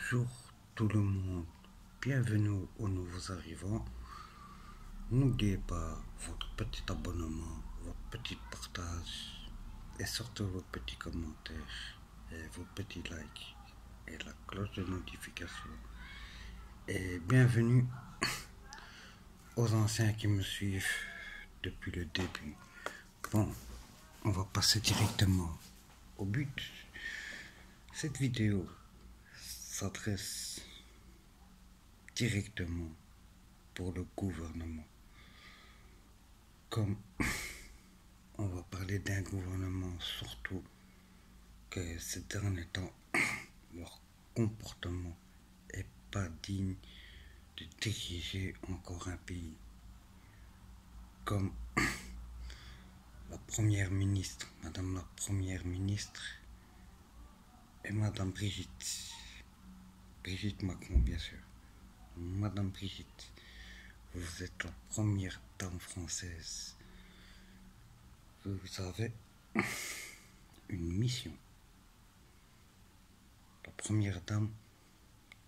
Bonjour tout le monde, bienvenue aux nouveaux arrivants. N'oubliez pas votre petit abonnement, votre petit partage et surtout vos petits commentaires et vos petits likes et la cloche de notification. Et bienvenue aux anciens qui me suivent depuis le début. Bon, on va passer directement au but. Cette vidéo s'adresse directement pour le gouvernement. Comme on va parler d'un gouvernement, surtout que ces derniers temps, leur comportement est pas digne de diriger encore un pays. Comme la première ministre, madame la première ministre et madame Brigitte Macron, bien sûr. Madame Brigitte, vous êtes la première dame française. Vous avez une mission. La première dame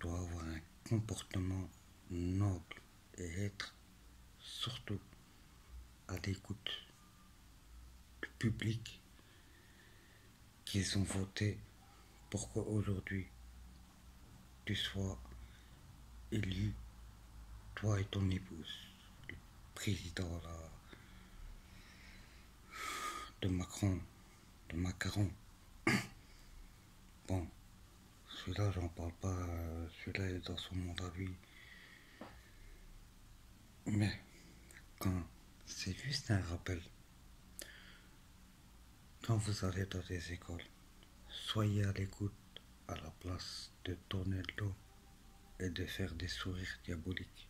doit avoir un comportement noble et être surtout à l'écoute du public qu'ils ont voté pour qu'aujourd'hui tu sois élu, toi et ton épouse, le président de Macaron. Bon, celui-là j'en parle pas, celui-là est dans son monde à lui. Mais quand c'est juste un rappel, quand vous allez dans des écoles, soyez à l'écoute à la place de tourner le dos et de faire des sourires diaboliques.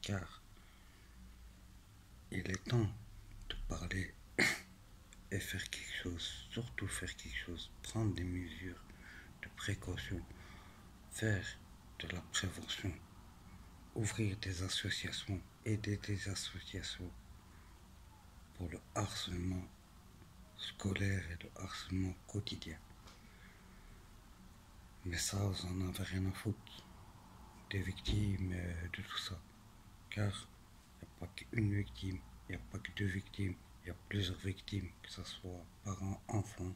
Car il est temps de parler et faire quelque chose, surtout faire quelque chose, prendre des mesures de précaution, faire de la prévention, ouvrir des associations, aider des associations pour le harcèlement scolaire et le harcèlement quotidien. Mais ça, vous en avez rien à foutre des victimes, de tout ça. Car il n'y a pas qu'une victime, il n'y a pas que deux victimes, il y a plusieurs victimes, que ce soit parents, enfants,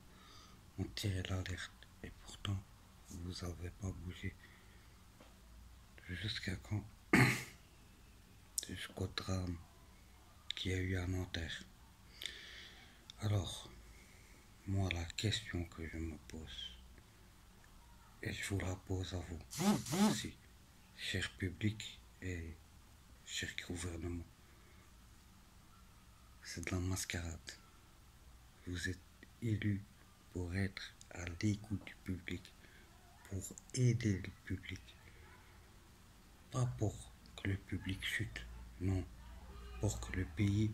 ont tiré l'alerte. Et pourtant, vous n'avez pas bougé. Jusqu'à quand? Jusqu'au drame qu'il y a eu à Nanterre. Alors, moi, la question que je me pose, et je vous la pose à vous aussi, cher public et cher gouvernement, c'est de la mascarade. Vous êtes élus pour être à l'écoute du public, pour aider le public, pas pour que le public chute, non, pour que le pays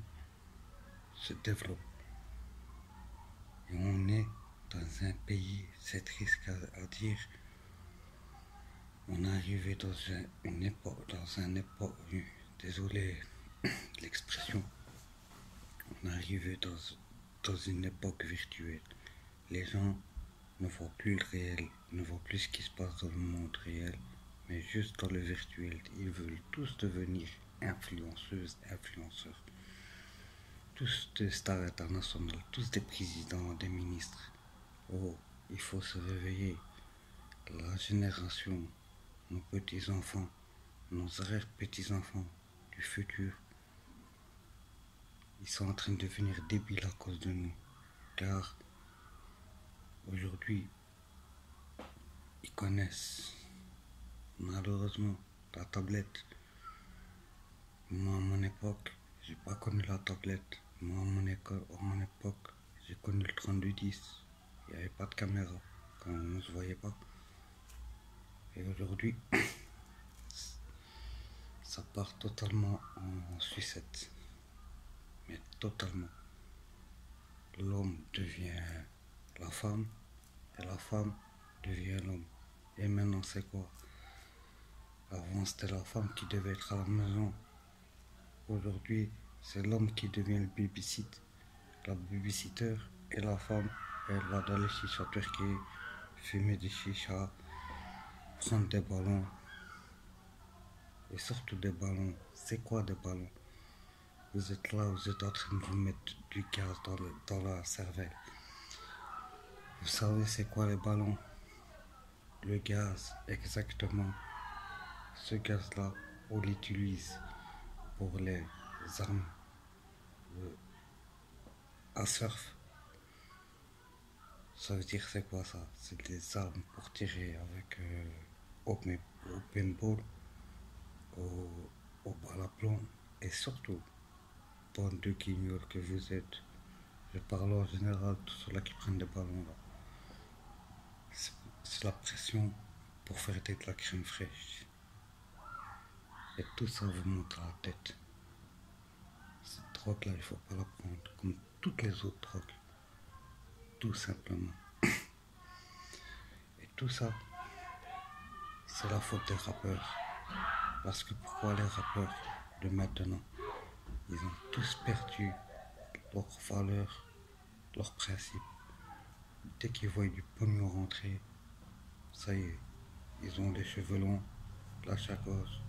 se développe. Et on est dans un pays, c'est triste à dire, on est arrivé dans une époque, désolé l'expression, on est arrivé dans une époque virtuelle. Les gens ne voient plus le réel, ne voient plus ce qui se passe dans le monde réel, mais juste dans le virtuel. Ils veulent tous devenir influenceuses, influenceurs. Tous des stars internationales, tous des présidents, des ministres. Oh, il faut se réveiller. La génération, nos petits-enfants, nos arrière-petits-enfants du futur, ils sont en train de devenir débiles à cause de nous. Car aujourd'hui, ils connaissent malheureusement la tablette. Moi, à mon époque, j'ai pas connu la tablette. Moi, à mon époque, j'ai connu le 3210. Il n'y avait pas de caméra quand on ne se voyait pas. Et aujourd'hui, ça part totalement en sucette. Mais totalement. L'homme devient la femme et la femme devient l'homme. Et maintenant, c'est quoi? Avant, c'était la femme qui devait être à la maison. Aujourd'hui, c'est l'homme qui devient le la babysitter, et la femme, elle va dans les chichas turquais, fumer des chichas, prendre des ballons, et surtout des ballons. C'est quoi des ballons? Vous êtes là, vous êtes en train de vous mettre du gaz dans la cervelle. Vous savez c'est quoi les ballons? Le gaz, exactement. Ce gaz-là, on l'utilise pour les armes à surf. Ça veut dire c'est quoi ça? C'est des armes pour tirer avec au paintball, au bal à plomb, et surtout, bande de guignols que vous êtes. Je parle en général, tous ceux-là qui prennent des ballons là. C'est la pression pour faire de la crème fraîche. Et tout ça vous monte à la tête. Cette drogue-là, il faut pas la prendre comme toutes les autres drogues. Tout simplement. Et tout ça, c'est la faute des rappeurs. Parce que pourquoi les rappeurs de maintenant, ils ont tous perdu leurs valeurs, leurs principes. Dès qu'ils voient du pognon rentrer, ça y est, ils ont les cheveux longs, la sacoche,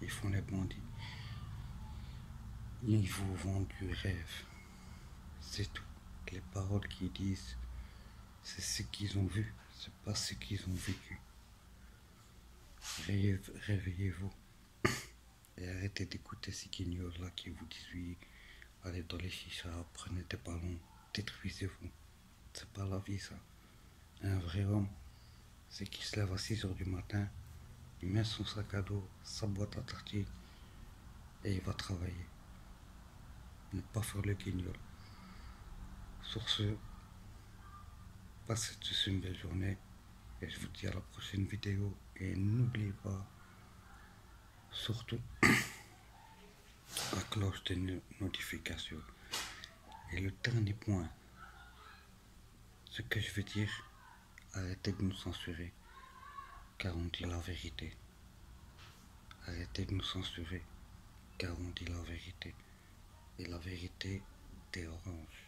ils font les bandits. Ils vous vendent du rêve. C'est tout. Les paroles qu'ils disent, c'est ce qu'ils ont vu, c'est pas ce qu'ils ont vécu. Réveillez-vous et arrêtez d'écouter ces guignols-là qui vous disent oui, allez dans les chichas, prenez des ballons, détruisez-vous. C'est pas la vie ça. Un vrai homme, c'est qu'il se lève à 6 heures du matin, il met son sac à dos, sa boîte à tartines et il va travailler. Ne pas faire le guignol. Sur ce, passez tous une belle journée et je vous dis à la prochaine vidéo. Et n'oubliez pas, surtout, la cloche de notification. Et le dernier point, ce que je veux dire, arrêtez de nous censurer, car on dit la vérité. Arrêtez de nous censurer, car on dit la vérité. Et la vérité dérange.